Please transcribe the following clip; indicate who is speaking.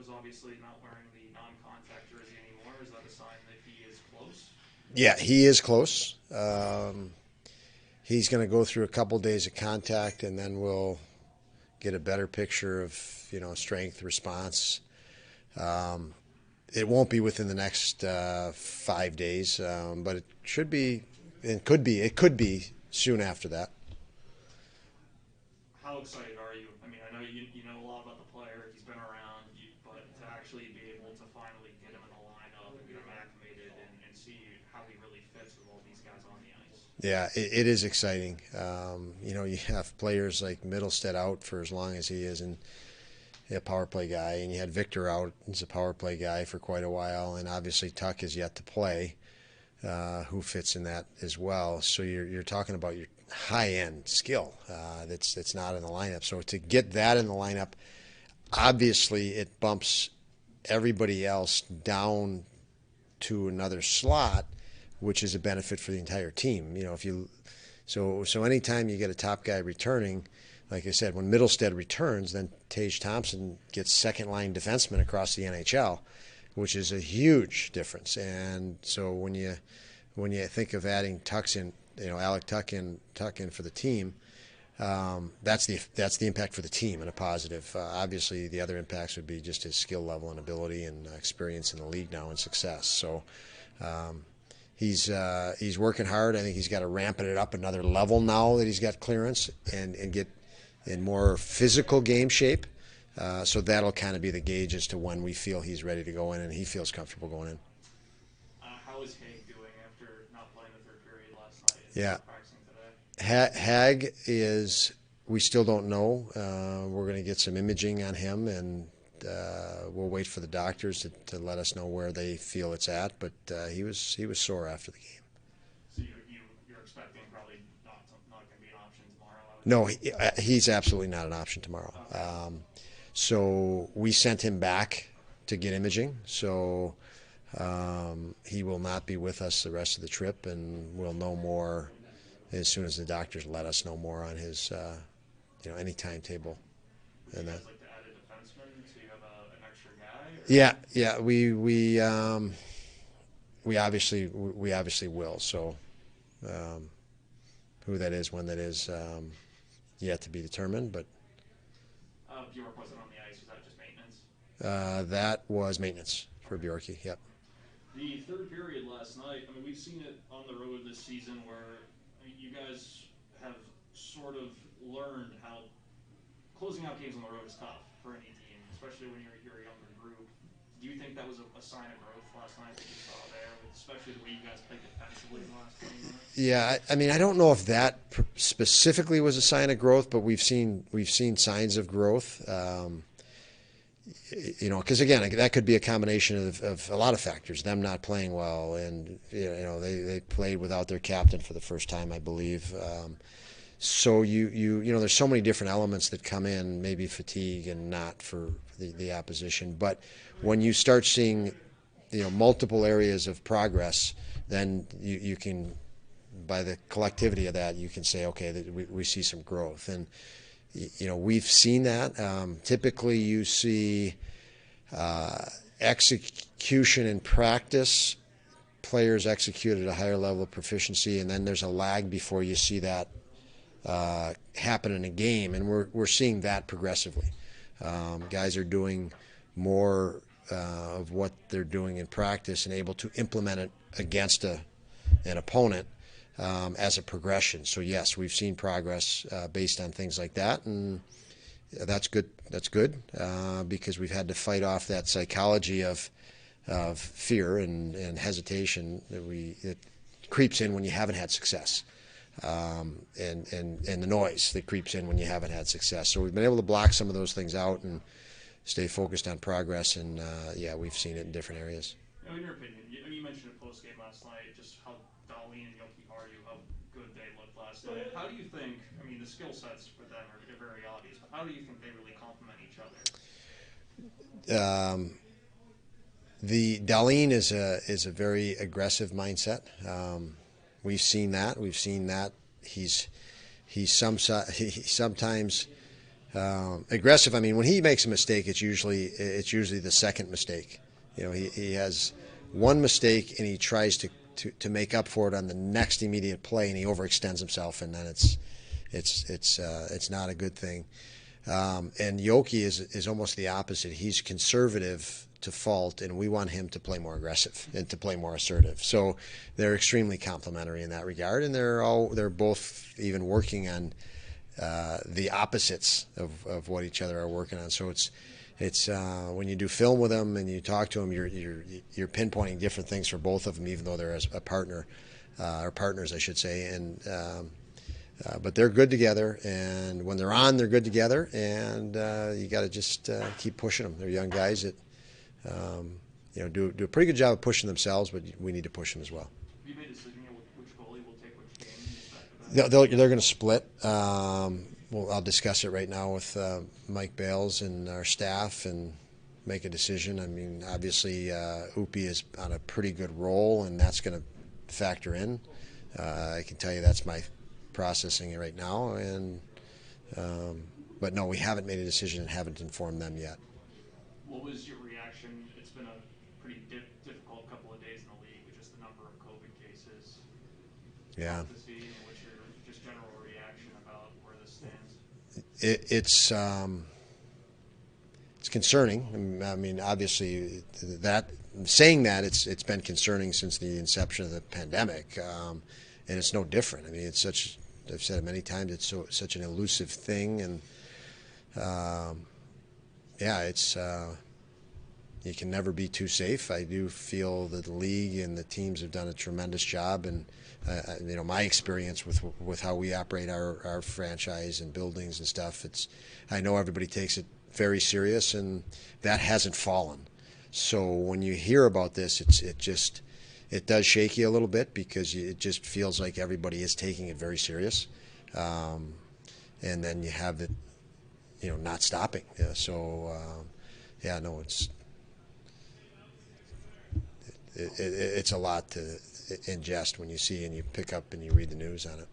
Speaker 1: is obviously not wearing the non-contact jersey anymore. Is that a sign that he is close?
Speaker 2: Yeah, he is close. He's going to go through a couple days of contact, and then we'll get a better picture of strength response. It won't be within the next 5 days, but it should be. It could be. It could be soon after that.
Speaker 1: How excited are you? I mean, I know you know a lot about the player. He's been around, but to actually be able to finally get him in the lineup and get him acclimated and see how he really fits with all these guys on the ice.
Speaker 2: Yeah, it is exciting. You have players like Middlestead out for as long as he is, and a power play guy, and you had Victor out as a power play guy for quite a while, and obviously Tuck is yet to play, who fits in that as well. So you're talking about your high end skill that's not in the lineup. So to get that in the lineup, obviously it bumps everybody else down to another slot, which is a benefit for the entire team. If you so anytime you get a top guy returning, like I said, when Middlestead returns, then Tage Thompson gets second line defenseman across the NHL, which is a huge difference. And so when you think of adding Tucks in, Alec Tuck in for the team, that's the impact for the team in a positive. Obviously, the other impacts would be just his skill level and ability and experience in the league now and success. So he's working hard. I think he's got to ramp it up another level now that he's got clearance and get in more physical game shape. So that'll kind of be the gauge as to when we feel he's ready to go in and he feels comfortable going in.
Speaker 1: How is Haig doing after not playing the third period last night and
Speaker 2: Yeah,
Speaker 1: practicing today?
Speaker 2: Hag is. We still don't know. We're going to get some imaging on him, and we'll wait for the doctors to let us know where they feel it's at. But he was sore after the game.
Speaker 1: So you're expecting probably not going to be an option tomorrow?
Speaker 2: No, he's absolutely not an option tomorrow.
Speaker 1: Okay.
Speaker 2: So we sent him back to get imaging. So he will not be with us the rest of the trip, and we'll know more as soon as the doctors let us know more on his, any timetable.
Speaker 1: Would you guys like to add a defenseman so you have an extra guy? Or?
Speaker 2: Yeah. We obviously will. So who that is, when that is, yet to be determined. But
Speaker 1: Bjork wasn't on the ice. Was that just maintenance?
Speaker 2: that was maintenance for Bjorky. Yep.
Speaker 1: The third period last night, I mean, we've seen it on the road this season where you guys have sort of learned how closing out games on the road is tough for any team, especially when you're a younger group. Do you think that was a sign of growth last night that you saw there, especially the way you guys played defensively in the last 20 minutes?
Speaker 2: Yeah, I mean, I don't know if that specifically was a sign of growth, but we've seen signs of growth. Because again, that could be a combination of a lot of factors. Them not playing well, and they played without their captain for the first time, I believe. So there's so many different elements that come in, maybe fatigue and not for the opposition. But when you start seeing multiple areas of progress, then you can, by the collectivity of that, you can say, okay, that we see some growth. And we've seen that. Typically, you see execution in practice, players execute at a higher level of proficiency, and then there's a lag before you see that happen in a game. And we're seeing that progressively. Guys are doing more of what they're doing in practice and able to implement it against an opponent as a progression. So yes, we've seen progress based on things like that, and that's good. That's good because we've had to fight off that psychology of fear and hesitation that creeps in when you haven't had success, and the noise that creeps in when you haven't had success. So we've been able to block some of those things out and stay focused on progress, and we've seen it in different areas.
Speaker 1: In your opinion, you mentioned it post game last night, just how Dolly and Yoki Hardy, how good they looked last night. How do you think? I mean, the skill sets for them are very obvious, but how do you think they really complement each other?
Speaker 2: The Darlene is a very aggressive mindset. We've seen that. He sometimes Aggressive. I mean, when he makes a mistake, it's usually the second mistake. He has one mistake and he tries to make up for it on the next immediate play, and he overextends himself, and then it's not a good thing. And Yoki is almost the opposite. He's conservative to fault, and we want him to play more aggressive and to play more assertive. So they're extremely complementary in that regard, and they're both even working on the opposites of what each other are working on. So it's when you do film with them and you talk to them, you're pinpointing different things for both of them, even though they're a partner or partners, I should say. And but they're good together, and when they're on, they're good together. And you got to just keep pushing them. They're young guys that do a pretty good job of pushing themselves, but we need to push them as well.
Speaker 1: Have you made a decision yet which goalie will take which game in this
Speaker 2: They're going to split. Well, I'll discuss it right now with Mike Bales and our staff and make a decision. I mean, obviously, Upi is on a pretty good roll, and that's going to factor in. I can tell you that's my processing it right now. And but no, we haven't made a decision and haven't informed them yet.
Speaker 1: What was your reaction? It's been a pretty difficult couple of days in the league with just the number of COVID cases.
Speaker 2: Yeah.
Speaker 1: To see, what's your just general reaction about where this stands?
Speaker 2: It's concerning. I mean, obviously, saying that it's been concerning since the inception of the pandemic, and it's no different. I mean, it's such. I've said it many times. It's such an elusive thing, and yeah, it's you can never be too safe. I do feel that the league and the teams have done a tremendous job, and my experience with how we operate our franchise and buildings and stuff. I know everybody takes it very serious, and that hasn't fallen. So when you hear about this, it does shake you a little bit because it just feels like everybody is taking it very serious, and then you have it, not stopping. Yeah, so yeah, no, it's a lot to ingest when you see and you pick up and you read the news on it.